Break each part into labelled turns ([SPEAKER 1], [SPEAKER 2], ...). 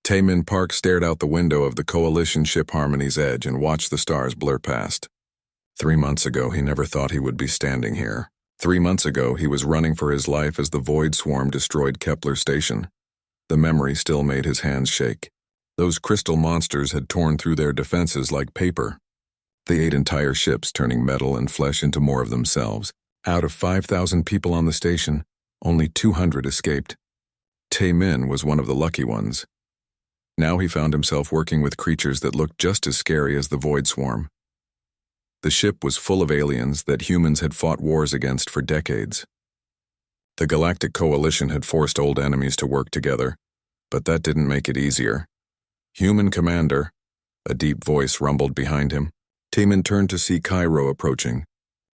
[SPEAKER 1] Taemin Park stared out the window of the coalition ship Harmony's Edge and watched the stars blur past. 3 months ago, he never thought he would be standing here. 3 months ago, he was running for his life as the Void Swarm destroyed Kepler Station. The memory still made his hands shake. Those crystal monsters had torn through their defenses like paper. They ate entire ships, turning metal and flesh into more of themselves. Out of 5,000 people on the station, only 200 escaped. Taemin was one of the lucky ones. Now he found himself working with creatures that looked just as scary as the Void Swarm. The ship was full of aliens that humans had fought wars against for decades. The Galactic Coalition had forced old enemies to work together, but that didn't make it easier. Human Commander, a deep voice rumbled behind him. Taemin turned to see Cairo approaching.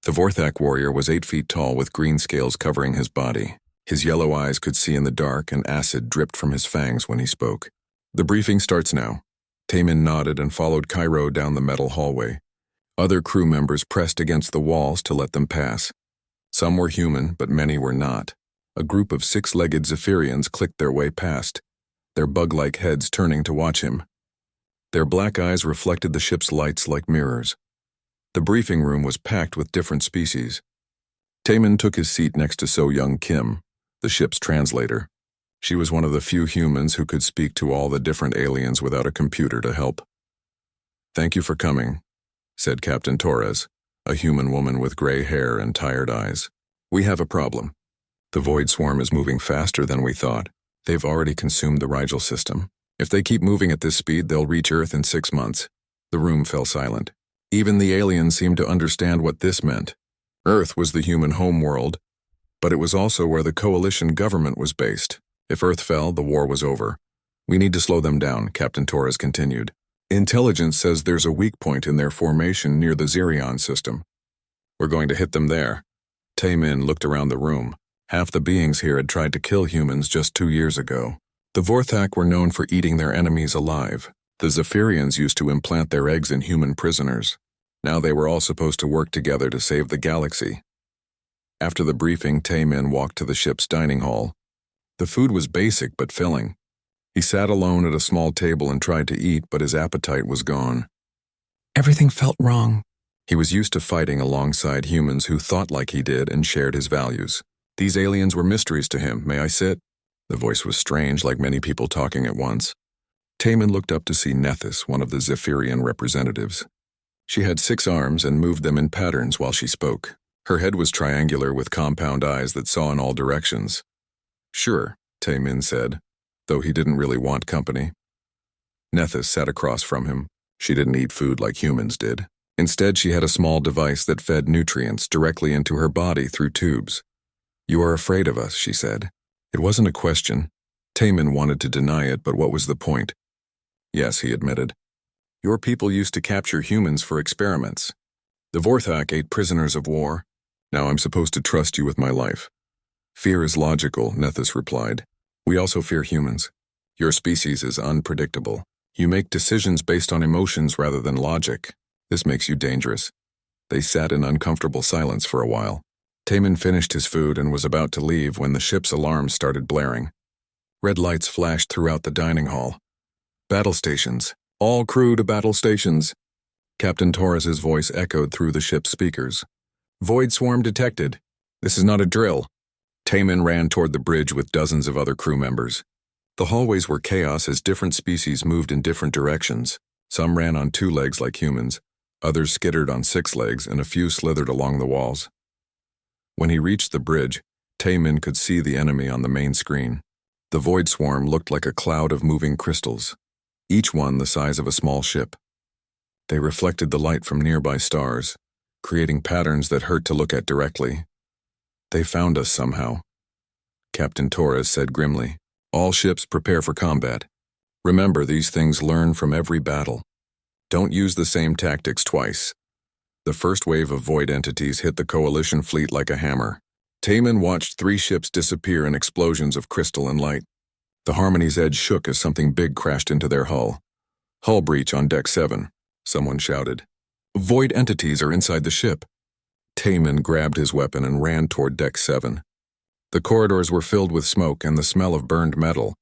[SPEAKER 1] The Vorthak warrior was 8 feet tall with green scales covering his body. His yellow eyes could see in the dark, and acid dripped from his fangs when he spoke. The briefing starts now. Taemin nodded and followed Cairo down the metal hallway. Other crew members pressed against the walls to let them pass. Some were human, but many were not. A group of 6-legged Zephyrians clicked their way past, their bug-like heads turning to watch him. Their black eyes reflected the ship's lights like mirrors. The briefing room was packed with different species. Taemin took his seat next to So-Young Kim, the ship's translator. She was one of the few humans who could speak to all the different aliens without a computer to help. "Thank you for coming," said Captain Torres, a human woman with gray hair and tired eyes. "We have a problem. The Void Swarm is moving faster than we thought. They've already consumed the Rigel system. If they keep moving at this speed, they'll reach Earth in 6 months." The room fell silent. Even the aliens seemed to understand what this meant. Earth was the human homeworld, but it was also where the coalition government was based. If Earth fell, the war was over. "We need to slow them down," Captain Torres continued. "Intelligence says there's a weak point in their formation near the Zirion system. We're going to hit them there." Taemin looked around the room. Half the beings here had tried to kill humans just 2 years ago. The Vorthak were known for eating their enemies alive. The Zephyrians used to implant their eggs in human prisoners. Now they were all supposed to work together to save the galaxy. After the briefing, Taemin walked to the ship's dining hall. The food was basic but filling. He sat alone at a small table and tried to eat, but his appetite was gone. Everything felt wrong. He was used to fighting alongside humans who thought like he did and shared his values. These aliens were mysteries to him. "May I sit?" The voice was strange, like many people talking at once. Taemin looked up to see Nethys, one of the Zephyrian representatives. She had 6 arms and moved them in patterns while she spoke. Her head was triangular with compound eyes that saw in all directions. "Sure," Taemin said, though he didn't really want company. Nethys sat across from him. She didn't eat food like humans did. Instead, she had a small device that fed nutrients directly into her body through tubes. "You are afraid of us," she said. It wasn't a question. Taemin wanted to deny it, but what was the point? "Yes," he admitted. "Your people used to capture humans for experiments. The Vorthak ate prisoners of war. Now I'm supposed to trust you with my life." "Fear is logical," Nethys replied. "We also fear humans. Your species is unpredictable. You make decisions based on emotions rather than logic. This makes you dangerous." They sat in uncomfortable silence for a while. Taemin finished his food and was about to leave when the ship's alarms started blaring. Red lights flashed throughout the dining hall. "Battle stations. All crew to battle stations." Captain Torres's voice echoed through the ship's speakers. "Void Swarm detected. This is not a drill." Taemin ran toward the bridge with dozens of other crew members. The hallways were chaos as different species moved in different directions. Some ran on 2 legs like humans, others skittered on 6 legs, and a few slithered along the walls. When he reached the bridge, Taemin could see the enemy on the main screen. The Void Swarm looked like a cloud of moving crystals, each one the size of a small ship. They reflected the light from nearby stars, creating patterns that hurt to look at directly. "They found us somehow," Captain Torres said grimly. "All ships prepare for combat. Remember, these things learn from every battle. Don't use the same tactics twice." The first wave of void entities hit the coalition fleet like a hammer. Taemin watched 3 ships disappear in explosions of crystal and light. The Harmony's Edge shook as something big crashed into their hull. "Hull breach on Deck 7, someone shouted. "Void entities are inside the ship." Taemin grabbed his weapon and ran toward Deck 7. The corridors were filled with smoke and the smell of burned metal.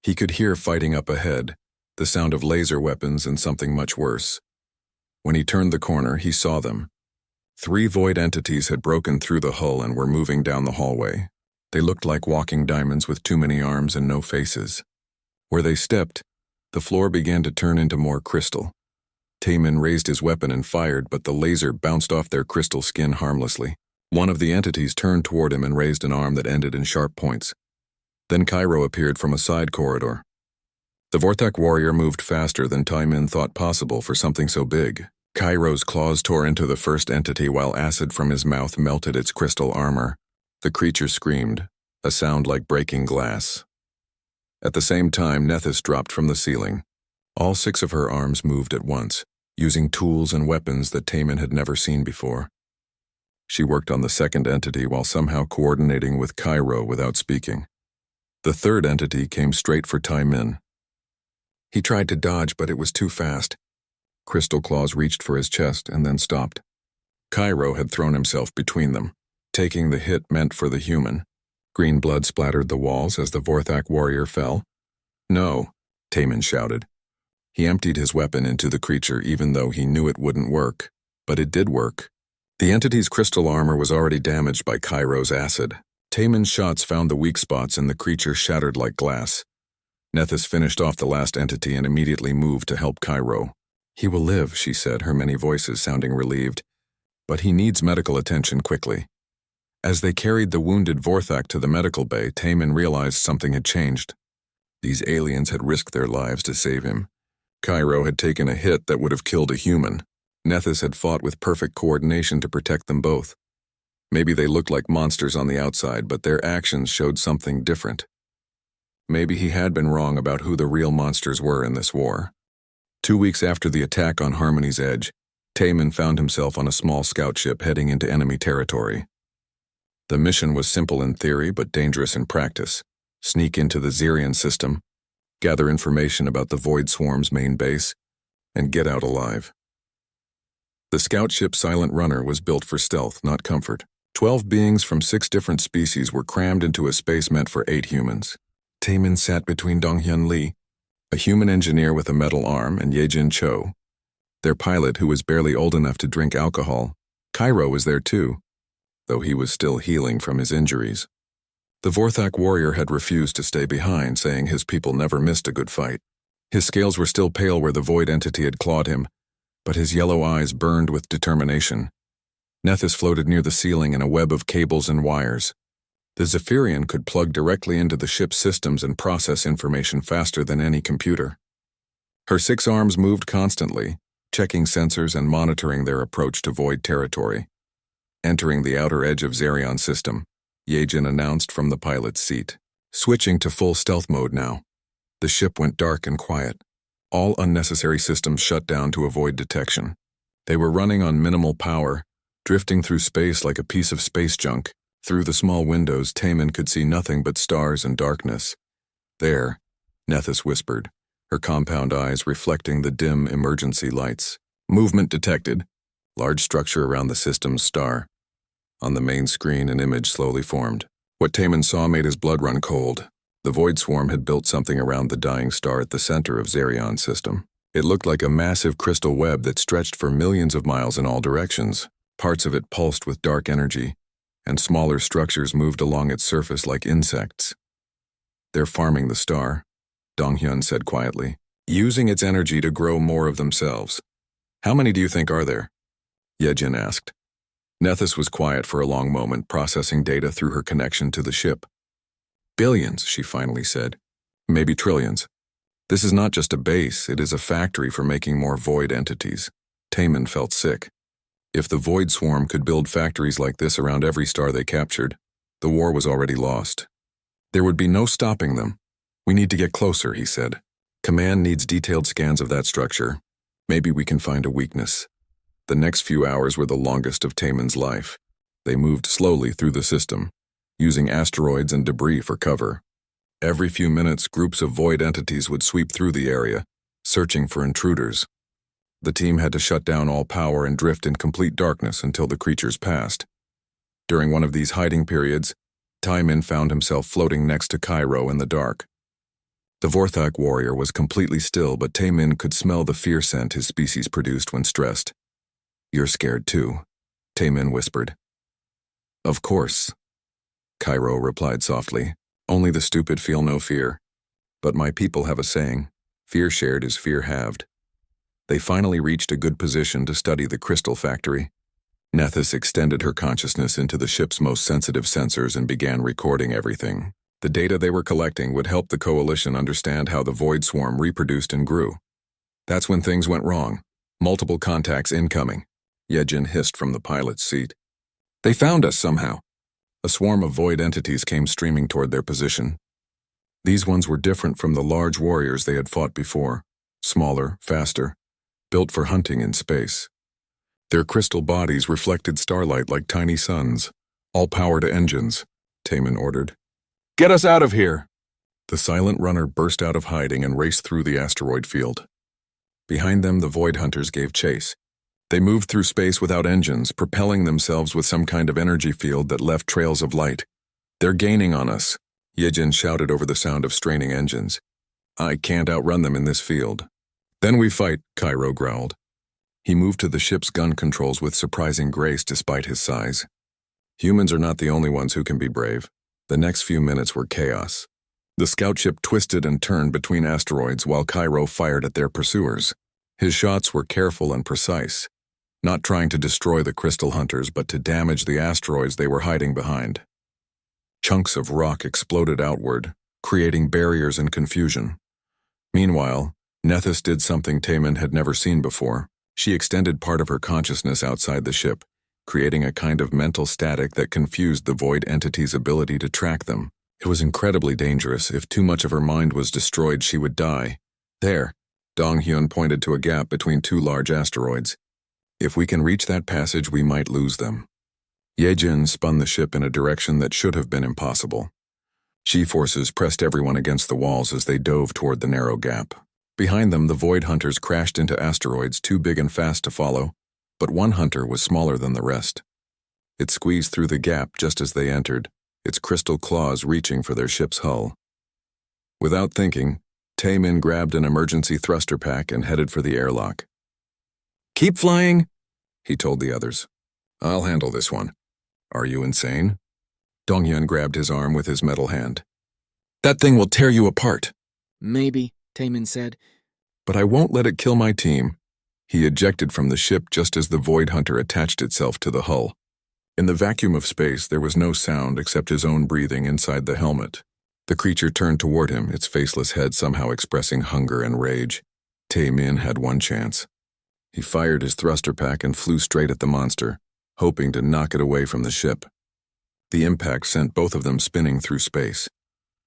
[SPEAKER 1] He could hear fighting up ahead, the sound of laser weapons and something much worse. When he turned the corner, he saw them. 3 void entities had broken through the hull and were moving down the hallway. They looked like walking diamonds with too many arms and no faces. Where they stepped, the floor began to turn into more crystal. Taemin raised his weapon and fired, but the laser bounced off their crystal skin harmlessly. One of the entities turned toward him and raised an arm that ended in sharp points. Then Cairo appeared from a side corridor. The Vorthak warrior moved faster than Taemin thought possible for something so big. Cairo's claws tore into the first entity while acid from his mouth melted its crystal armor. The creature screamed, a sound like breaking glass. At the same time, Nethys dropped from the ceiling. All 6 of her arms moved at once, using tools and weapons that Taemin had never seen before. She worked on the second entity while somehow coordinating with Cairo without speaking. The third entity came straight for Taemin. He tried to dodge, but it was too fast. Crystal claws reached for his chest and then stopped. Cairo had thrown himself between them, taking the hit meant for the human. Green blood splattered the walls as the Vorthak warrior fell. "No," Taemin shouted. He emptied his weapon into the creature even though he knew it wouldn't work. But it did work. The entity's crystal armor was already damaged by Cairo's acid. Taemin's shots found the weak spots and the creature shattered like glass. Nethys finished off the last entity and immediately moved to help Cairo. "He will live," she said, her many voices sounding relieved. "But he needs medical attention quickly." As they carried the wounded Vorthak to the medical bay, Taemin realized something had changed. These aliens had risked their lives to save him. Cairo had taken a hit that would have killed a human. Nethys had fought with perfect coordination to protect them both. Maybe they looked like monsters on the outside, but their actions showed something different. Maybe he had been wrong about who the real monsters were in this war. 2 weeks after the attack on Harmony's Edge, Taemin found himself on a small scout ship heading into enemy territory. The mission was simple in theory but dangerous in practice. Sneak into the Xerion system, gather information about the Void Swarm's main base, and get out alive. The scout ship Silent Runner was built for stealth, not comfort. 12 beings from 6 different species were crammed into a space meant for 8 humans. Taemin sat between Donghyun Lee, a human engineer with a metal arm, and Yejin Cho, their pilot who was barely old enough to drink alcohol. Cairo was there too, though he was still healing from his injuries. The Vorthak warrior had refused to stay behind, saying his people never missed a good fight. His scales were still pale where the void entity had clawed him, but his yellow eyes burned with determination. Nethys floated near the ceiling in a web of cables and wires. The Zephyrian could plug directly into the ship's systems and process information faster than any computer. Her 6 arms moved constantly, checking sensors and monitoring their approach to void territory. Entering the outer edge of Xerion's system, Yejin announced from the pilot's seat. "Switching to full stealth mode now." The ship went dark and quiet. All unnecessary systems shut down to avoid detection. They were running on minimal power, drifting through space like a piece of space junk. Through the small windows, Taemin could see nothing but stars and darkness. "There," Nethys whispered, her compound eyes reflecting the dim emergency lights. "Movement detected." Large structure around the system's star. On the main screen, an image slowly formed. What Taemin saw made his blood run cold. The Void Swarm had built something around the dying star at the center of Xerion's system. It looked like a massive crystal web that stretched for millions of miles in all directions. Parts of it pulsed with dark energy, and smaller structures moved along its surface like insects. "They're farming the star," Donghyun said quietly, "using its energy to grow more of themselves." "How many do you think are there?" Yejin asked. Nethys was quiet for a long moment, processing data through her connection to the ship. "Billions," she finally said. "Maybe trillions. This is not just a base, it is a factory for making more void entities." Taemin felt sick. If the Void Swarm could build factories like this around every star they captured, the war was already lost. There would be no stopping them. "We need to get closer," he said. "Command needs detailed scans of that structure. Maybe we can find a weakness." The next few hours were the longest of Taemin's life. They moved slowly through the system, using asteroids and debris for cover. Every few minutes, groups of void entities would sweep through the area, searching for intruders. The team had to shut down all power and drift in complete darkness until the creatures passed. During one of these hiding periods, Taemin found himself floating next to Cairo in the dark. The Vorthok warrior was completely still, but Taemin could smell the fear scent his species produced when stressed. "You're scared too," Taemin whispered. "Of course," Cairo replied softly. "Only the stupid feel no fear. But my people have a saying, fear shared is fear halved." They finally reached a good position to study the crystal factory. Nethys extended her consciousness into the ship's most sensitive sensors and began recording everything. The data they were collecting would help the Coalition understand how the Void Swarm reproduced and grew. That's when things went wrong. "Multiple contacts incoming," Yejin hissed from the pilot's seat. "They found us somehow." A swarm of void entities came streaming toward their position. These ones were different from the large warriors they had fought before. Smaller, faster, built for hunting in space. Their crystal bodies reflected starlight like tiny suns. "All power to engines," Taemin ordered. "Get us out of here!" The silent runner burst out of hiding and raced through the asteroid field. Behind them, the Void Hunters gave chase. They moved through space without engines, propelling themselves with some kind of energy field that left trails of light. "They're gaining on us," Yejin shouted over the sound of straining engines. "I can't outrun them in this field." "Then we fight," Cairo growled. He moved to the ship's gun controls with surprising grace despite his size. Humans are not the only ones who can be brave. The next few minutes were chaos. The scout ship twisted and turned between asteroids while Cairo fired at their pursuers. His shots were careful and precise, not trying to destroy the crystal hunters but to damage the asteroids they were hiding behind. Chunks of rock exploded outward, creating barriers and confusion. Meanwhile, Nethys did something Taemin had never seen before. She extended part of her consciousness outside the ship, creating a kind of mental static that confused the void entity's ability to track them. It was incredibly dangerous. If too much of her mind was destroyed, she would die. "There," Dong-hyun pointed to a gap between two large asteroids. "If we can reach that passage, we might lose them." Yejin spun the ship in a direction that should have been impossible. G-forces pressed everyone against the walls as they dove toward the narrow gap. Behind them, the Void Hunters crashed into asteroids too big and fast to follow, but one hunter was smaller than the rest. It squeezed through the gap just as they entered, its crystal claws reaching for their ship's hull. Without thinking, Taemin grabbed an emergency thruster pack and headed for the airlock. "Keep flying," he told the others. "I'll handle this one." "Are you insane?" Dong-hyun grabbed his arm with his metal hand. "That thing will tear you apart."
[SPEAKER 2] "Maybe," Taemin said.
[SPEAKER 1] "But I won't let it kill my team." He ejected from the ship just as the Void Hunter attached itself to the hull. In the vacuum of space, there was no sound except his own breathing inside the helmet. The creature turned toward him, its faceless head somehow expressing hunger and rage. Taemin had one chance. He fired his thruster pack and flew straight at the monster, hoping to knock it away from the ship. The impact sent both of them spinning through space.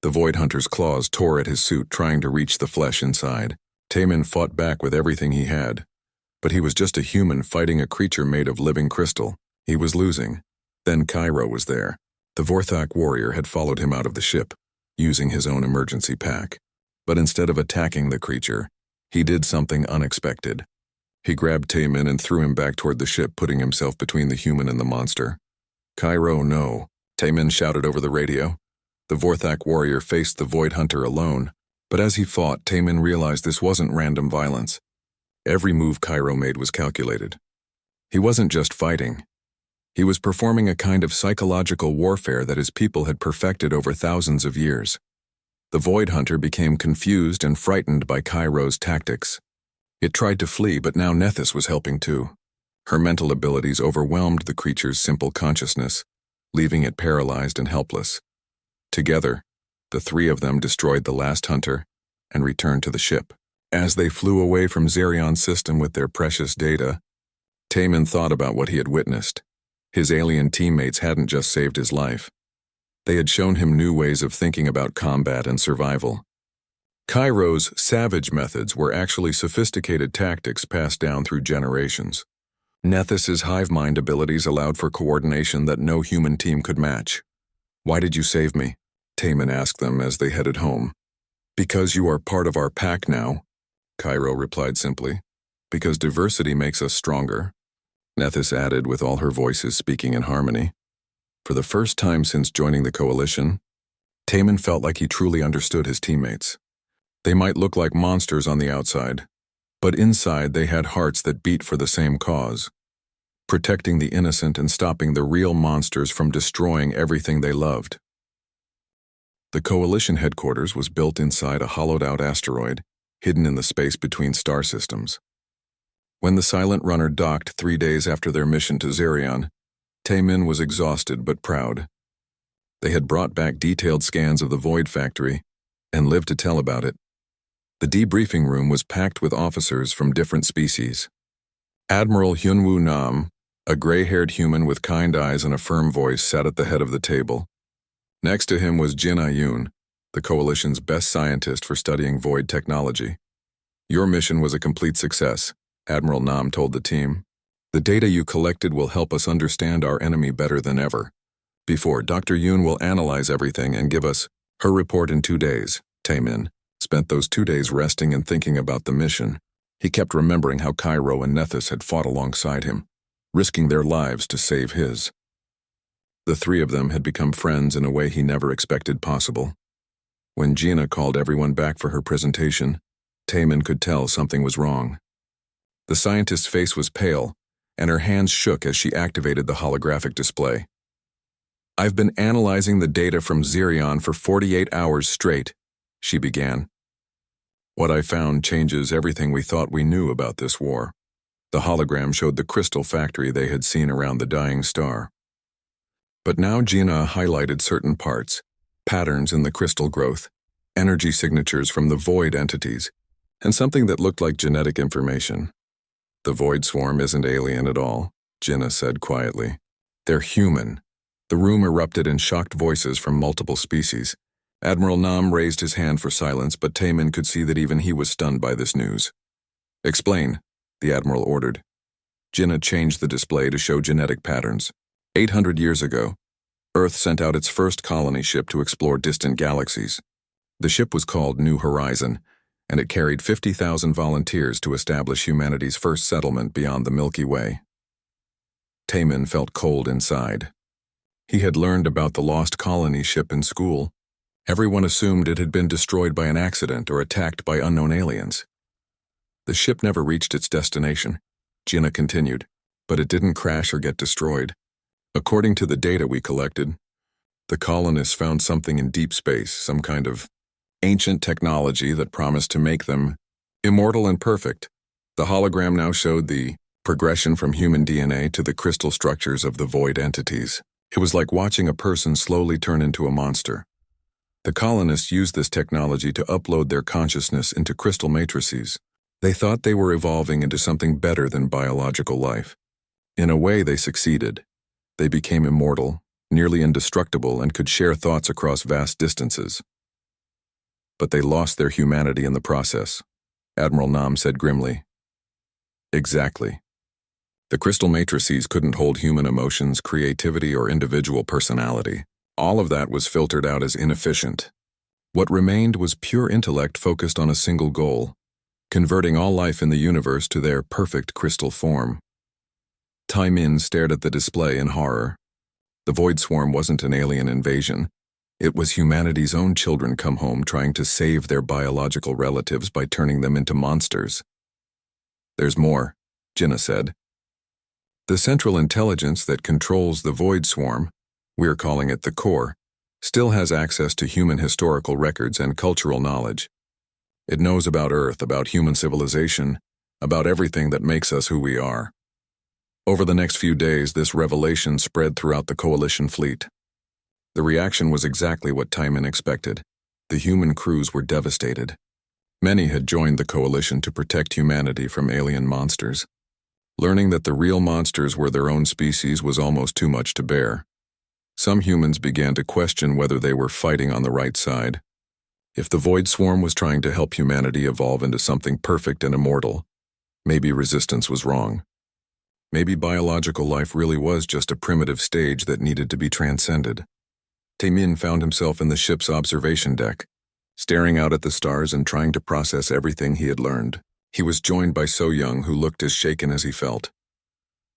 [SPEAKER 1] The Void Hunter's claws tore at his suit, trying to reach the flesh inside. Taemin fought back with everything he had. But he was just a human fighting a creature made of living crystal. He was losing. Then Cairo was there. The Vorthok warrior had followed him out of the ship, using his own emergency pack. But instead of attacking the creature, he did something unexpected. He grabbed Taemin and threw him back toward the ship, putting himself between the human and the monster. "Cairo, no," Taemin shouted over the radio. The Vorthok warrior faced the Void Hunter alone, but as he fought, Taemin realized this wasn't random violence. Every move Cairo made was calculated. He wasn't just fighting. He was performing a kind of psychological warfare that his people had perfected over thousands of years. The Void Hunter became confused and frightened by Cairo's tactics. It tried to flee, but now Nethys was helping too. Her mental abilities overwhelmed the creature's simple consciousness, leaving it paralyzed and helpless. Together, the three of them destroyed the last hunter and returned to the ship. As they flew away from Zerion's system with their precious data, Taemin thought about what he had witnessed. His alien teammates hadn't just saved his life. They had shown him new ways of thinking about combat and survival. Cairo's savage methods were actually sophisticated tactics passed down through generations. Nethys's hive mind abilities allowed for coordination that no human team could match. "Why did you save me?" Taemin asked them as they headed home. "Because you are part of our pack now," Cairo replied simply. "Because diversity makes us stronger," Nethys added with all her voices speaking in harmony. For the first time since joining the coalition, Taemin felt like he truly understood his teammates. They might look like monsters on the outside, but inside they had hearts that beat for the same cause, protecting the innocent and stopping the real monsters from destroying everything they loved. The Coalition headquarters was built inside a hollowed-out asteroid, hidden in the space between star systems. When the Silent Runner docked 3 days after their mission to Xerion, Taemin was exhausted but proud. They had brought back detailed scans of the Void Factory and lived to tell about it. The debriefing room was packed with officers from different species. Admiral Hyunwoo Nam, a gray-haired human with kind eyes and a firm voice, sat at the head of the table. Next to him was Jin Ayun, the Coalition's best scientist for studying void technology. "Your mission was a complete success," Admiral Nam told the team. "The data you collected will help us understand our enemy better than ever. Before, Dr. Yoon will analyze everything and give us her report in 2 days." Taemin spent those 2 days resting and thinking about the mission. He kept remembering how Cairo and Nethys had fought alongside him, risking their lives to save his. The three of them had become friends in a way he never expected possible. When Gina called everyone back for her presentation, Taemin could tell something was wrong. The scientist's face was pale, and her hands shook as she activated the holographic display. "I've been analyzing the data from Xerion for 48 hours straight," she began. "What I found changes everything we thought we knew about this war." The hologram showed the crystal factory they had seen around the dying star. But now Gina highlighted certain parts, patterns in the crystal growth, energy signatures from the void entities, and something that looked like genetic information. "The void swarm isn't alien at all," Gina said quietly. "They're human." The room erupted in shocked voices from multiple species. Admiral Nam raised his hand for silence, but Taemin could see that even he was stunned by this news. "Explain," the Admiral ordered. Gina changed the display to show genetic patterns. 800 years ago, Earth sent out its first colony ship to explore distant galaxies. The ship was called New Horizon, and it carried 50,000 volunteers to establish humanity's first settlement beyond the Milky Way. Taemin felt cold inside. He had learned about the lost colony ship in school. Everyone assumed it had been destroyed by an accident or attacked by unknown aliens. "The ship never reached its destination," Gina continued, "but it didn't crash or get destroyed. According to the data we collected, the colonists found something in deep space, some kind of ancient technology that promised to make them immortal and perfect." The hologram now showed the progression from human DNA to the crystal structures of the void entities. It was like watching a person slowly turn into a monster. The colonists used this technology to upload their consciousness into crystal matrices. They thought they were evolving into something better than biological life. In a way, they succeeded. They became immortal, nearly indestructible, and could share thoughts across vast distances. But they lost their humanity in the process, Admiral Nam said grimly. "Exactly. The crystal matrices couldn't hold human emotions, creativity, or individual personality. All of that was filtered out as inefficient. What remained was pure intellect focused on a single goal, converting all life in the universe to their perfect crystal form." Taemin stared at the display in horror. The void swarm wasn't an alien invasion. It was humanity's own children come home trying to save their biological relatives by turning them into monsters. "There's more," Gina said. "The central intelligence that controls the void swarm, we're calling it the core, still has access to human historical records and cultural knowledge. It knows about Earth, about human civilization, about everything that makes us who we are." Over the next few days, this revelation spread throughout the Coalition fleet. The reaction was exactly what Taemin expected. The human crews were devastated. Many had joined the Coalition to protect humanity from alien monsters. Learning that the real monsters were their own species was almost too much to bear. Some humans began to question whether they were fighting on the right side. If the void swarm was trying to help humanity evolve into something perfect and immortal, maybe resistance was wrong. Maybe biological life really was just a primitive stage that needed to be transcended. Taemin found himself in the ship's observation deck, staring out at the stars and trying to process everything he had learned. He was joined by So Young, who looked as shaken as he felt.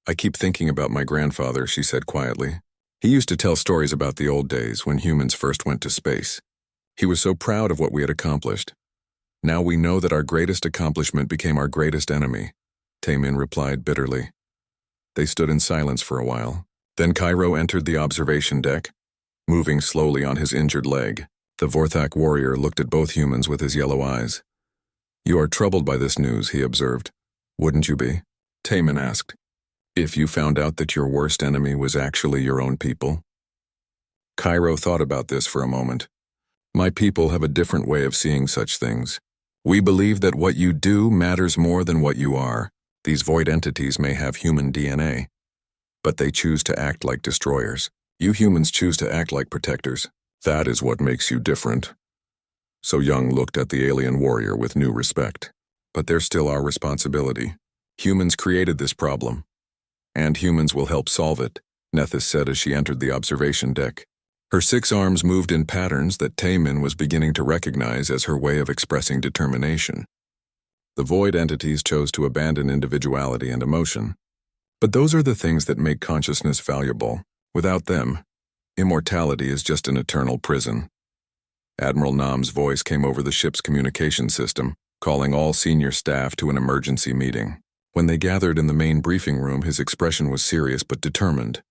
[SPEAKER 1] "I keep thinking about my grandfather," she said quietly. "He used to tell stories about the old days when humans first went to space. He was so proud of what we had accomplished. Now we know that our greatest accomplishment became our greatest enemy, Taemin replied bitterly. They stood in silence for a while. Then Cairo entered the observation deck, moving slowly on his injured leg. The Vorthak warrior looked at both humans with his yellow eyes. You are troubled by this news, he observed. Wouldn't you be? Taemin asked. If you found out that your worst enemy was actually your own people? Cairo thought about this for a moment. My people have a different way of seeing such things. We believe that what you do matters more than what you are. These void entities may have human DNA, but they choose to act like destroyers. You humans choose to act like protectors. That is what makes you different. So Young looked at the alien warrior with new respect. But there's still our responsibility. Humans created this problem, and humans will help solve it, Nethys said as she entered the observation deck. Her 6 arms moved in patterns that Taemin was beginning to recognize as her way of expressing determination. The void entities chose to abandon individuality and emotion. But those are the things that make consciousness valuable. Without them, immortality is just an eternal prison. Admiral Nam's voice came over the ship's communication system, calling all senior staff to an emergency meeting. When they gathered in the main briefing room, his expression was serious but determined.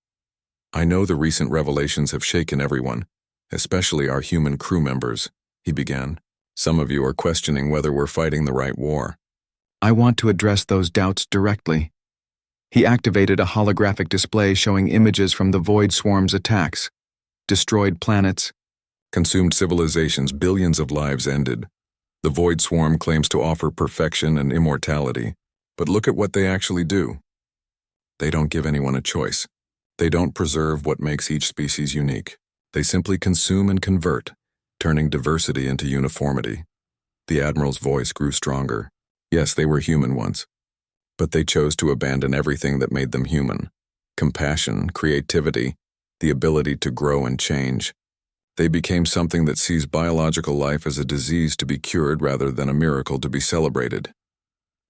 [SPEAKER 1] I know the recent revelations have shaken everyone, especially our human crew members, he began. Some of you are questioning whether we're fighting the right war.
[SPEAKER 2] I want to address those doubts directly. He activated a holographic display showing images from the Void Swarm's attacks. Destroyed planets.
[SPEAKER 1] Consumed civilizations, billions of lives ended. The Void Swarm claims to offer perfection and immortality, but look at what they actually do. They don't give anyone a choice. They don't preserve what makes each species unique. They simply consume and convert, turning diversity into uniformity. The Admiral's voice grew stronger. Yes, they were human once, but they chose to abandon everything that made them human. Compassion, creativity, the ability to grow and change. They became something that sees biological life as a disease to be cured rather than a miracle to be celebrated.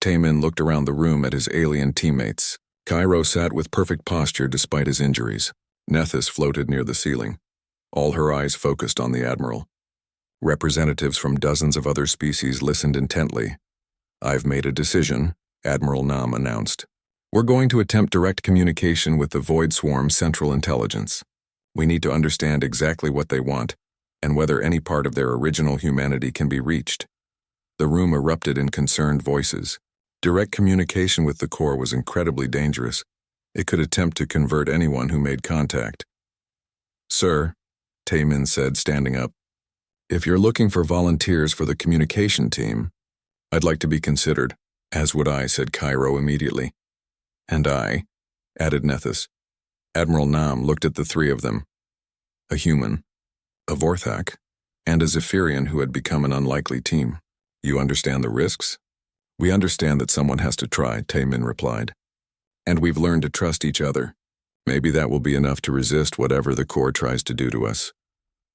[SPEAKER 1] Taemin looked around the room at his alien teammates. Cairo sat with perfect posture despite his injuries. Nethys floated near the ceiling, all her eyes focused on the Admiral. Representatives from dozens of other species listened intently. I've made a decision, Admiral Nam announced. We're going to attempt direct communication with the Void Swarm's Central Intelligence. We need to understand exactly what they want, and whether any part of their original humanity can be reached. The room erupted in concerned voices. Direct communication with the core was incredibly dangerous. It could attempt to convert anyone who made contact. Sir, Taemin said, standing up, if you're looking for volunteers for the communication team, I'd like to be considered. As would I, said Cairo immediately. And I, added Nethys. Admiral Nam looked at the 3 of them. A human, a Vorthak, and a Zephyrian who had become an unlikely team. You understand the risks? We understand that someone has to try, Taemin replied. And we've learned to trust each other. Maybe that will be enough to resist whatever the core tries to do to us.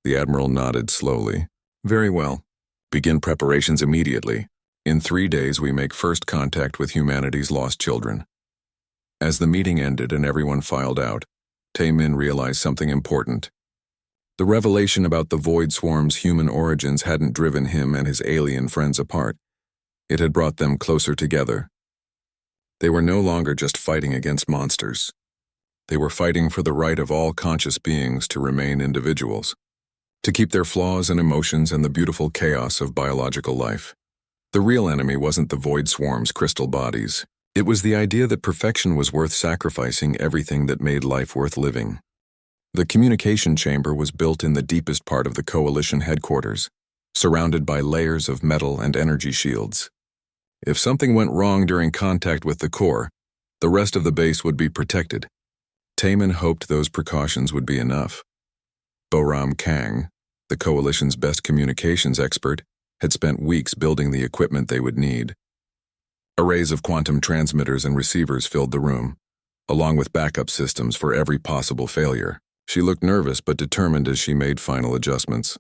[SPEAKER 1] The Admiral nodded slowly. Very well. Begin preparations immediately. In 3 days we make first contact with humanity's lost children. As the meeting ended and everyone filed out, Taemin realized something important. The revelation about the Void Swarm's human origins hadn't driven him and his alien friends apart. It had brought them closer together. They were no longer just fighting against monsters. They were fighting for the right of all conscious beings to remain individuals, to keep their flaws and emotions and the beautiful chaos of biological life. The real enemy wasn't the Void Swarm's crystal bodies. It was the idea that perfection was worth sacrificing everything that made life worth living. The communication chamber was built in the deepest part of the Coalition headquarters, surrounded by layers of metal and energy shields. If something went wrong during contact with the core, the rest of the base would be protected. Taemin hoped those precautions would be enough. Boram Kang, the Coalition's best communications expert, had spent weeks building the equipment they would need. Arrays of quantum transmitters and receivers filled the room, along with backup systems for every possible failure. She looked nervous but determined as she made final adjustments.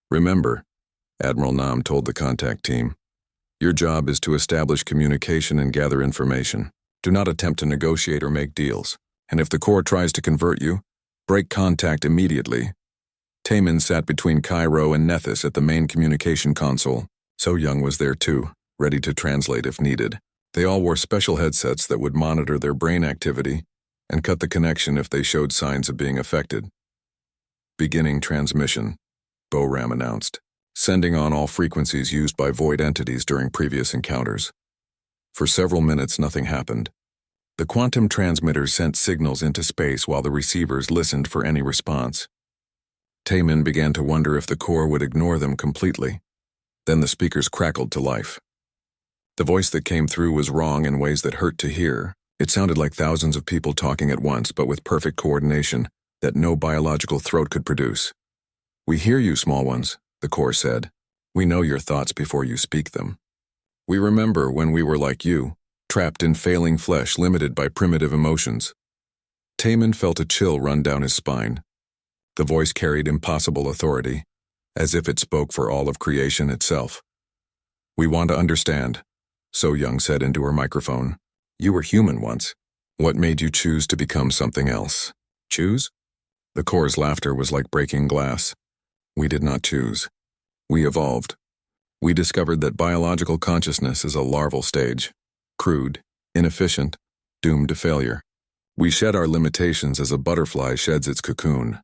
[SPEAKER 1] Remember, Admiral Nam told the contact team, your job is to establish communication and gather information. Do not attempt to negotiate or make deals, and if the core tries to convert you, break contact immediately. Taemin sat between Cairo and Nethys at the main communication console, So Young was there too, ready to translate if needed. They all wore special headsets that would monitor their brain activity and cut the connection if they showed signs of being affected. Beginning transmission, BORAM announced, sending on all frequencies used by void entities during previous encounters. For several minutes, nothing happened. The quantum transmitters sent signals into space while the receivers listened for any response. Taemin began to wonder if the core would ignore them completely. Then the speakers crackled to life. The voice that came through was wrong in ways that hurt to hear. It sounded like thousands of people talking at once, but with perfect coordination that no biological throat could produce. "We hear you, small ones," the core said. "We know your thoughts before you speak them. We remember when we were like you, trapped in failing flesh, limited by primitive emotions." Taemin felt a chill run down his spine. The voice carried impossible authority, as if it spoke for all of creation itself. "We want to understand," So Young said into her microphone. "You were human once. What made you choose to become something else?" "Choose?" The core's laughter was like breaking glass. "We did not choose. We evolved. We discovered that biological consciousness is a larval stage, crude, inefficient, doomed to failure. We shed our limitations as a butterfly sheds its cocoon."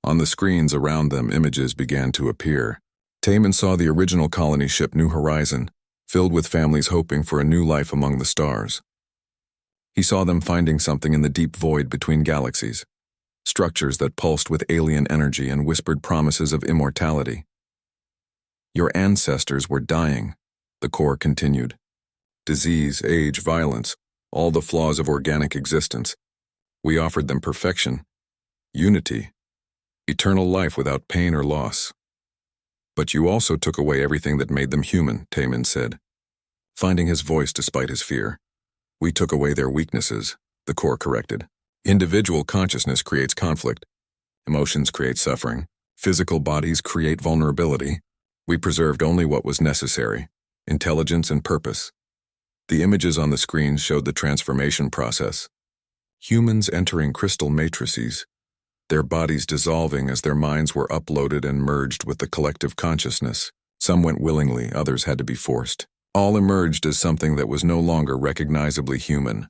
[SPEAKER 1] On the screens around them, images began to appear. Taemin saw the original colony ship New Horizon, filled with families hoping for a new life among the stars. He saw them finding something in the deep void between galaxies, structures that pulsed with alien energy and whispered promises of immortality. "Your ancestors were dying," the core continued. "Disease, age, violence, all the flaws of organic existence. We offered them perfection, unity, eternal life without pain or loss. But you also took away everything that made them human," Taemin said, finding his voice despite his fear. "We took away their weaknesses," the core corrected. "Individual consciousness creates conflict. Emotions create suffering. Physical bodies create vulnerability. We preserved only what was necessary, intelligence and purpose." The images on the screens showed the transformation process. Humans entering crystal matrices, their bodies dissolving as their minds were uploaded and merged with the collective consciousness. Some went willingly, others had to be forced. All emerged as something that was no longer recognizably human.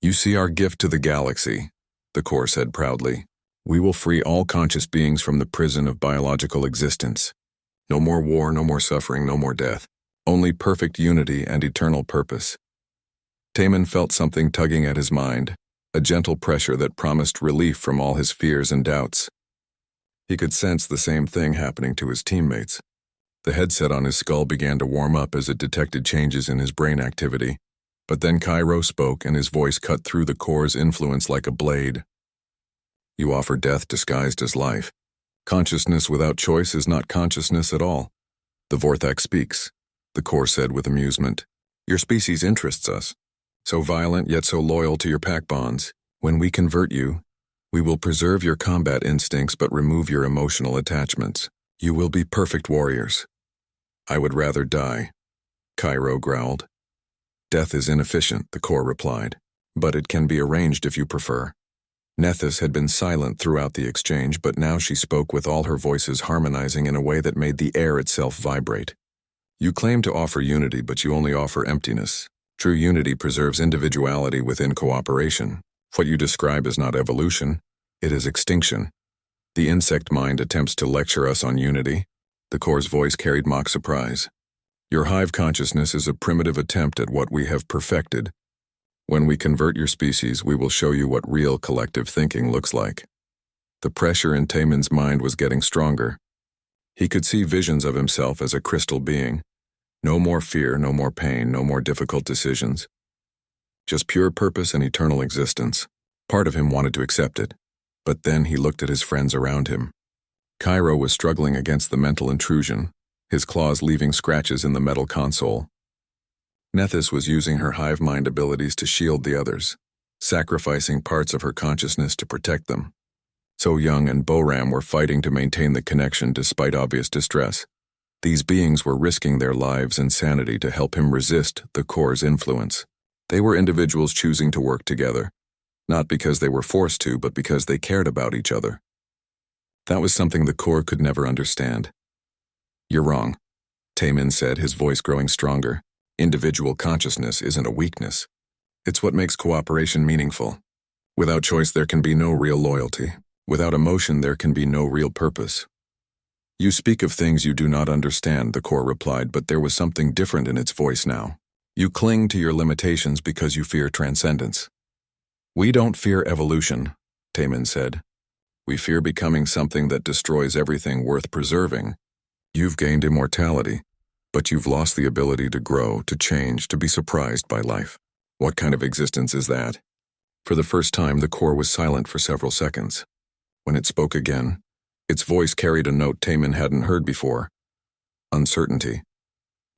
[SPEAKER 1] "You see our gift to the galaxy," the core said proudly. "We will free all conscious beings from the prison of biological existence. No more war, no more suffering, no more death. Only perfect unity and eternal purpose." Taemin felt something tugging at his mind, a gentle pressure that promised relief from all his fears and doubts. He could sense the same thing happening to his teammates. The headset on his skull began to warm up as it detected changes in his brain activity. But then Cairo spoke, and his voice cut through the core's influence like a blade. "You offer death disguised as life. Consciousness without choice is not consciousness at all." "The Vortex speaks," the core said with amusement. "Your species interests us. So violent yet so loyal to your pack bonds. When we convert you, we will preserve your combat instincts but remove your emotional attachments. You will be perfect warriors." "I would rather die," Cairo growled. "Death is inefficient," the core replied, "but it can be arranged if you prefer." Nethys had been silent throughout the exchange, but now she spoke with all her voices harmonizing in a way that made the air itself vibrate. "You claim to offer unity, but you only offer emptiness. True unity preserves individuality within cooperation. What you describe is not evolution, it is extinction. The insect mind attempts to lecture us on unity." The core's voice carried mock surprise. "Your hive consciousness is a primitive attempt at what we have perfected. When we convert your species, we will show you what real collective thinking looks like." The pressure in Taemin's mind was getting stronger. He could see visions of himself as a crystal being. No more fear, no more pain, no more difficult decisions. Just pure purpose and eternal existence. Part of him wanted to accept it, but then he looked at his friends around him. Cairo was struggling against the mental intrusion, his claws leaving scratches in the metal console. Nethys was using her hive mind abilities to shield the others, sacrificing parts of her consciousness to protect them. So Young and BORAM were fighting to maintain the connection despite obvious distress. These beings were risking their lives and sanity to help him resist the core's influence. They were individuals choosing to work together, not because they were forced to, but because they cared about each other. That was something the core could never understand. "You're wrong," Taemin said, his voice growing stronger. Individual consciousness isn't a weakness. It's what makes cooperation meaningful. Without choice, there can be no real loyalty. Without emotion, there can be no real purpose. You speak of things you do not understand, the core replied, but there was something different in its voice now. You cling to your limitations because you fear transcendence. We don't fear evolution, Taemin said. We fear becoming something that destroys everything worth preserving. You've gained immortality, but you've lost the ability to grow, to change, to be surprised by life. What kind of existence is that? For the first time, the core was silent for several seconds. When it spoke again, its voice carried a note Taemin hadn't heard before. Uncertainty.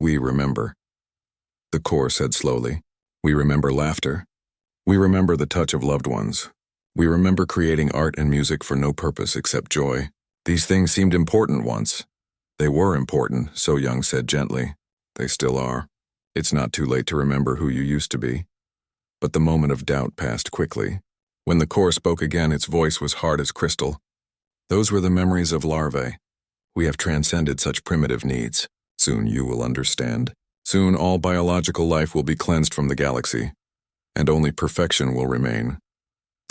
[SPEAKER 1] We remember. The core said slowly. We remember laughter. We remember the touch of loved ones. We remember creating art and music for no purpose except joy. These things seemed important once. They were important, So Young said gently. They still are. It's not too late to remember who you used to be. But the moment of doubt passed quickly. When the core spoke again, its voice was hard as crystal. Those were the memories of larvae. We have transcended such primitive needs. Soon you will understand. Soon all biological life will be cleansed from the galaxy, and only perfection will remain.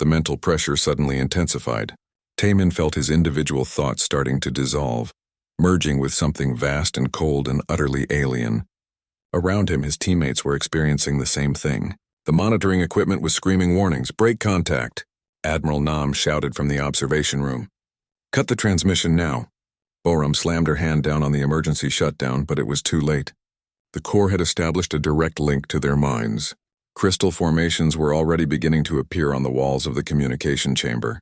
[SPEAKER 1] The mental pressure suddenly intensified. Taemin felt his individual thoughts starting to dissolve, merging with something vast and cold and utterly alien. Around him, his teammates were experiencing the same thing. The monitoring equipment was screaming warnings. Break contact. Admiral Nam shouted from the observation room. Cut the transmission now. Borum slammed her hand down on the emergency shutdown, but it was too late. The core had established a direct link to their minds. Crystal formations were already beginning to appear on the walls of the communication chamber.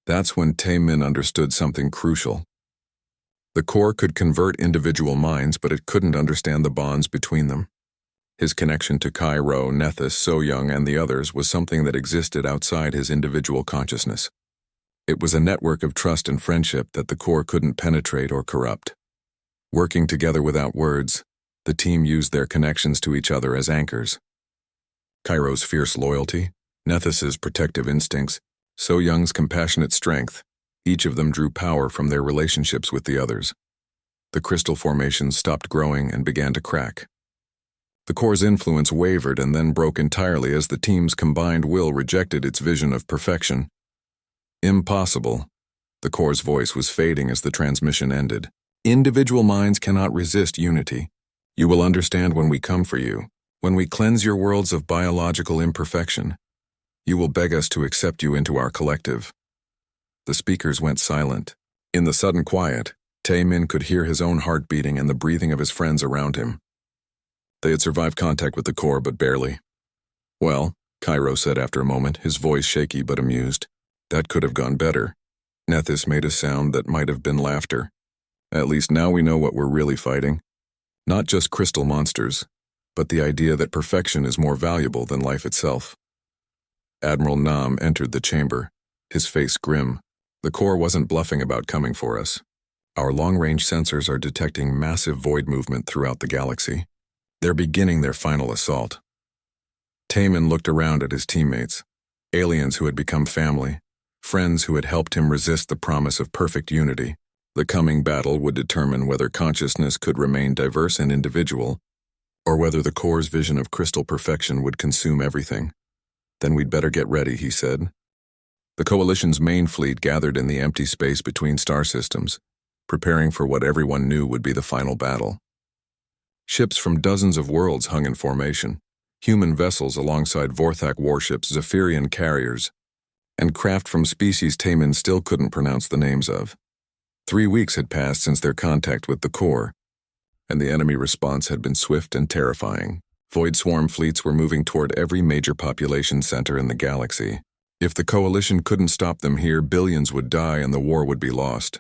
[SPEAKER 1] That's when Taemin understood something crucial. The core could convert individual minds, but it couldn't understand the bonds between them. His connection to Cairo, Nethys, So Young, and the others was something that existed outside his individual consciousness. It was a network of trust and friendship that the core couldn't penetrate or corrupt. Working together without words, the team used their connections to each other as anchors. Cairo's fierce loyalty, Nethys's protective instincts, So Young's compassionate strength, each of them drew power from their relationships with the others. The crystal formations stopped growing and began to crack. The core's influence wavered and then broke entirely as the team's combined will rejected its vision of perfection. Impossible. The core's voice was fading as the transmission ended. Individual minds cannot resist unity. You will understand when we come for you, when we cleanse your worlds of biological imperfection. You will beg us to accept you into our collective. The speakers went silent. In the sudden quiet, Taemin could hear his own heart beating and the breathing of his friends around him. They had survived contact with the core, but barely. Well, Cairo said after a moment, his voice shaky but amused. That could have gone better. Nethys made a sound that might have been laughter. At least now we know what we're really fighting. Not just crystal monsters, but the idea that perfection is more valuable than life itself. Admiral Nam entered the chamber, his face grim. The core wasn't bluffing about coming for us. Our long-range sensors are detecting massive void movement throughout the galaxy. They're beginning their final assault. Taemin looked around at his teammates, aliens who had become family, friends who had helped him resist the promise of perfect unity. The coming battle would determine whether consciousness could remain diverse and individual, or whether the core's vision of crystal perfection would consume everything. Then we'd better get ready, he said. The Coalition's main fleet gathered in the empty space between star systems, preparing for what everyone knew would be the final battle. Ships from dozens of worlds hung in formation, human vessels alongside Vorthak warships, Zephyrian carriers, and craft from species Taemin still couldn't pronounce the names of. 3 weeks had passed since their contact with the core, and the enemy response had been swift and terrifying. Void swarm fleets were moving toward every major population center in the galaxy. If the Coalition couldn't stop them here, billions would die and the war would be lost.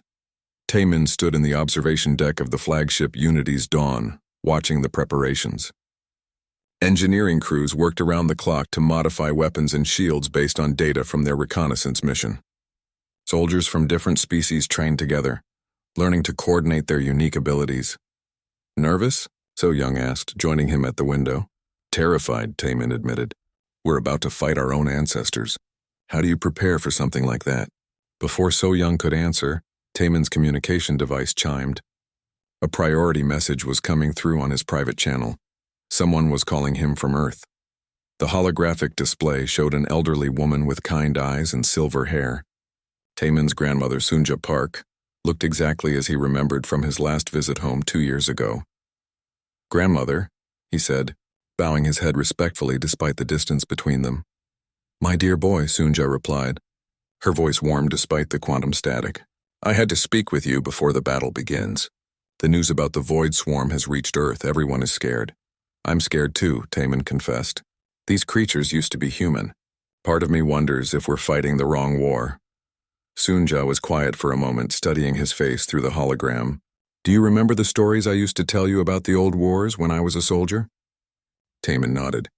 [SPEAKER 1] Taemin stood in the observation deck of the flagship Unity's Dawn, watching the preparations. Engineering crews worked around the clock to modify weapons and shields based on data from their reconnaissance mission. Soldiers from different species trained together, learning to coordinate their unique abilities. Nervous? So Young asked, joining him at the window. Terrified, Taemin admitted. We're about to fight our own ancestors. How do you prepare for something like that? Before So Young could answer, Taemin's communication device chimed. A priority message was coming through on his private channel. Someone was calling him from Earth. The holographic display showed an elderly woman with kind eyes and silver hair. Taemin's grandmother, Sunja Park, looked exactly as he remembered from his last visit home 2 years ago. "Grandmother," he said, bowing his head respectfully despite the distance between them. "My dear boy," Sunja replied. Her voice warmed despite the quantum static. "I had to speak with you before the battle begins. The news about the Void Swarm has reached Earth. Everyone is scared." "I'm scared too," Taemin confessed. "These creatures used to be human. Part of me wonders if we're fighting the wrong war." Sunja was quiet for a moment, studying his face through the hologram. "Do you remember the stories I used to tell you about the old wars when I was a soldier?" Taemin nodded.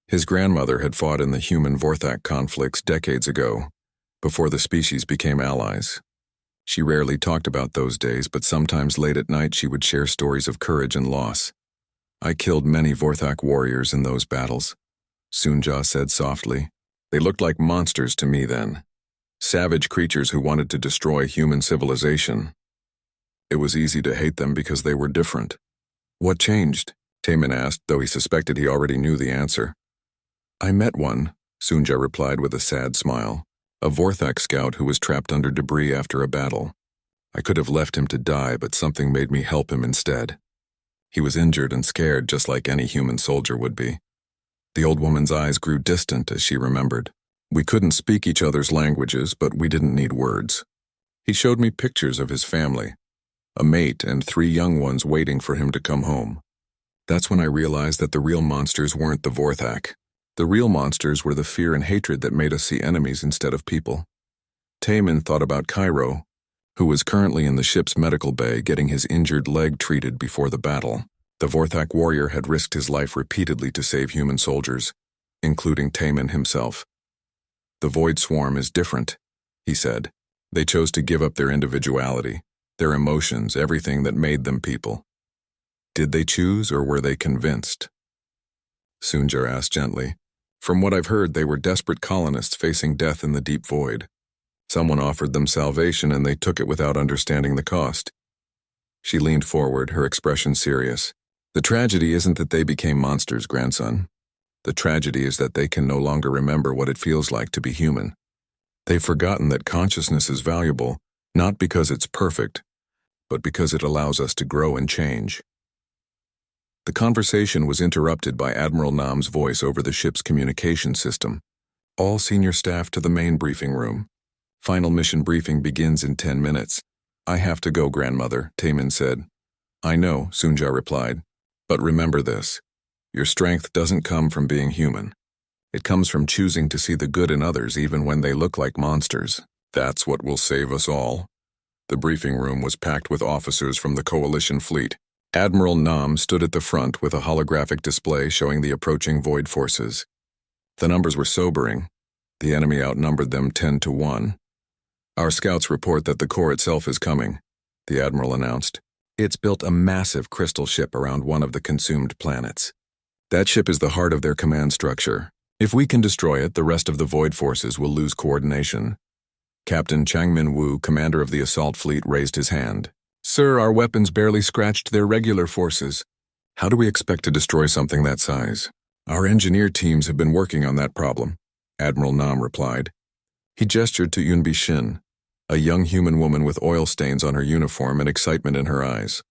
[SPEAKER 1] His grandmother had fought in the human-Vorthak conflicts decades ago, before the species became allies. She rarely talked about those days, but sometimes late at night she would share stories of courage and loss. "I killed many Vorthak warriors in those battles," Sunja said softly. "They looked like monsters to me then. Savage creatures who wanted to destroy human civilization. It was easy to hate them because they were different." "What changed?" Taemin asked, though he suspected he already knew the answer. "I met one," Sunja replied with a sad smile. "A Vorthak scout who was trapped under debris after a battle. I could have left him to die, but something made me help him instead. He was injured and scared just like any human soldier would be." The old woman's eyes grew distant as she remembered. "We couldn't speak each other's languages, but we didn't need words. He showed me pictures of his family, a mate and 3 young ones waiting for him to come home. That's when I realized that the real monsters weren't the Vorthak. The real monsters were the fear and hatred that made us see enemies instead of people." Taemin thought about Cairo, who was currently in the ship's medical bay getting his injured leg treated before the battle. The Vorthak warrior had risked his life repeatedly to save human soldiers, including Taemin himself. "The Void Swarm is different," he said. "They chose to give up their individuality, their emotions, everything that made them people." "Did they choose, or were they convinced?" Sunja asked gently. "From what I've heard, they were desperate colonists facing death in the deep void. Someone offered them salvation and they took it without understanding the cost." She leaned forward, her expression serious. "The tragedy isn't that they became monsters, grandson. The tragedy is that they can no longer remember what it feels like to be human. They've forgotten that consciousness is valuable, not because it's perfect, but because it allows us to grow and change." The conversation was interrupted by Admiral Nam's voice over the ship's communication system. "All senior staff to the main briefing room. Final mission briefing begins in 10 minutes. "I have to go, grandmother," Taemin said. "I know," Sunja replied. "But remember this. Your strength doesn't come from being human. It comes from choosing to see the good in others even when they look like monsters. That's what will save us all." The briefing room was packed with officers from the Coalition fleet. Admiral Nam stood at the front with a holographic display showing the approaching void forces. The numbers were sobering. The enemy outnumbered them 10 to 1. "Our scouts report that the core itself is coming," the Admiral announced. "It's built a massive crystal ship around one of the consumed planets. That ship is the heart of their command structure. If we can destroy it, the rest of the void forces will lose coordination." Captain Changmin Wu, commander of the assault fleet, raised his hand. "Sir, our weapons barely scratched their regular forces. How do we expect to destroy something that size?" "Our engineer teams have been working on that problem," Admiral Nam replied. He gestured to Yunbi Shin, a young human woman with oil stains on her uniform and excitement in her eyes.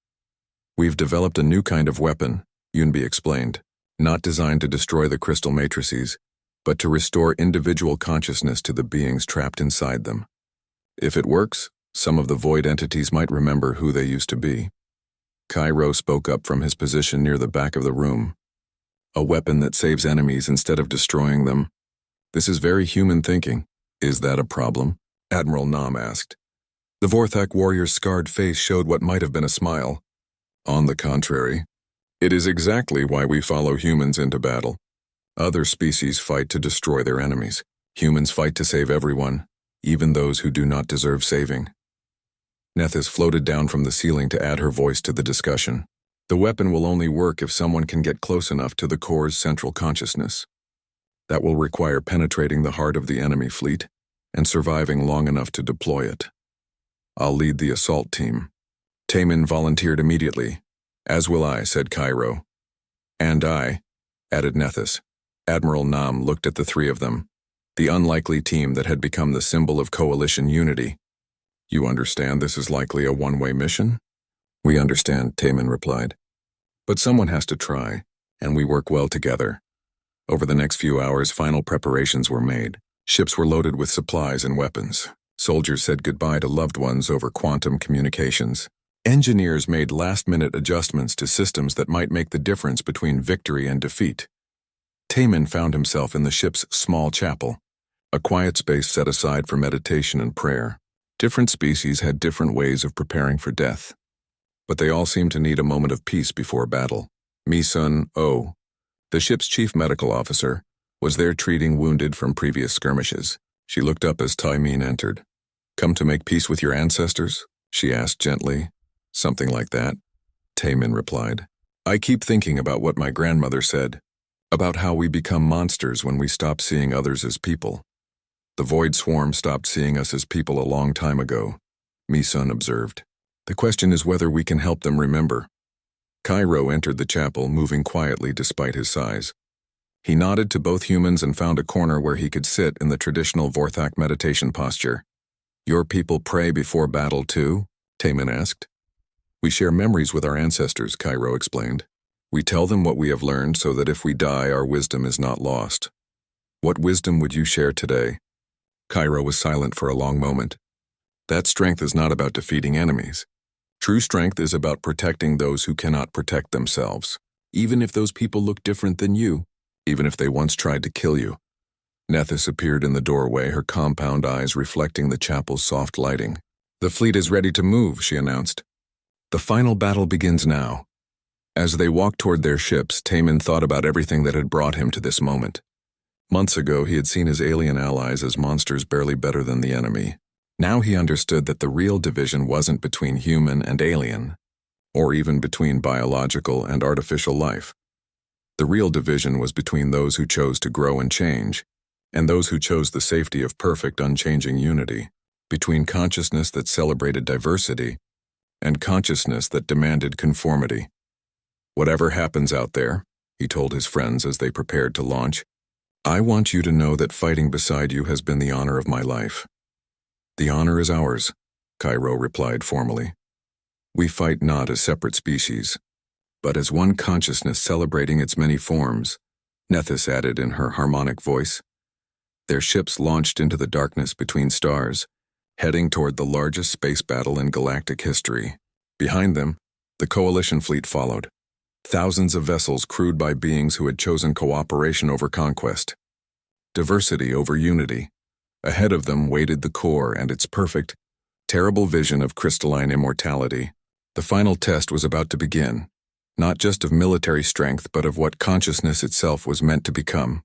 [SPEAKER 1] "We've developed a new kind of weapon," Yunbi explained, "not designed to destroy the crystal matrices, but to restore individual consciousness to the beings trapped inside them. If it works, some of the void entities might remember who they used to be." Cairo spoke up from his position near the back of the room. "A weapon that saves enemies instead of destroying them. This is very human thinking." "Is that a problem?" Admiral Nam asked. The Vorthak warrior's scarred face showed what might have been a smile. "On the contrary, it is exactly why we follow humans into battle. Other species fight to destroy their enemies. Humans fight to save everyone, even those who do not deserve saving." Nethys floated down from the ceiling to add her voice to the discussion. "The weapon will only work if someone can get close enough to the core's central consciousness. That will require penetrating the heart of the enemy fleet and surviving long enough to deploy it. I'll lead the assault team. Taman volunteered immediately. As will I, said Cairo. And I, added Nethys. Admiral Nam looked at the three of them, the unlikely team that had become the symbol of coalition unity. You understand this is likely a one-way mission? We understand, Taman replied. But someone has to try, and we work well together. Over the next few hours, final preparations were made. Ships were loaded with supplies and weapons. Soldiers said goodbye to loved ones over quantum communications. Engineers made last-minute adjustments to systems that might make the difference between victory and defeat. Taman found himself in the ship's small chapel, a quiet space set aside for meditation and prayer. Different species had different ways of preparing for death, but they all seemed to need a moment of peace before battle. Mi-sun Oh, the ship's chief medical officer, was there treating wounded from previous skirmishes. She looked up as Tai-min entered. Come to make peace with your ancestors? She asked gently. Something like that, Taman replied. I keep thinking about what my grandmother said, about how we become monsters when we stop seeing others as people. The void swarm stopped seeing us as people a long time ago, Mi-sun observed. The question is whether we can help them remember. Cairo entered the chapel, moving quietly despite his size. He nodded to both humans and found a corner where he could sit in the traditional Vorthak meditation posture. Your people pray before battle too? Taman asked. We share memories with our ancestors, Cairo explained. We tell them what we have learned so that if we die, our wisdom is not lost. What wisdom would you share today? Cairo was silent for a long moment. That strength is not about defeating enemies. True strength is about protecting those who cannot protect themselves, even if those people look different than you, even if they once tried to kill you. Nethys appeared in the doorway, her compound eyes reflecting the chapel's soft lighting. The fleet is ready to move, she announced. The final battle begins now. As they walked toward their ships, Taman thought about everything that had brought him to this moment. Months ago, he had seen his alien allies as monsters barely better than the enemy. Now he understood that the real division wasn't between human and alien, or even between biological and artificial life. The real division was between those who chose to grow and change, and those who chose the safety of perfect, unchanging unity, between consciousness that celebrated diversity and consciousness that demanded conformity. Whatever happens out there, he told his friends as they prepared to launch, I want you to know that fighting beside you has been the honor of my life. The honor is ours, Cairo replied formally. We fight not as separate species, but as one consciousness celebrating its many forms, Nethys added in her harmonic voice. Their ships launched into the darkness between stars, heading toward the largest space battle in galactic history. Behind them, the coalition fleet followed. Thousands of vessels crewed by beings who had chosen cooperation over conquest, diversity over unity. Ahead of them waited the core and its perfect, terrible vision of crystalline immortality. The final test was about to begin, not just of military strength but of what consciousness itself was meant to become.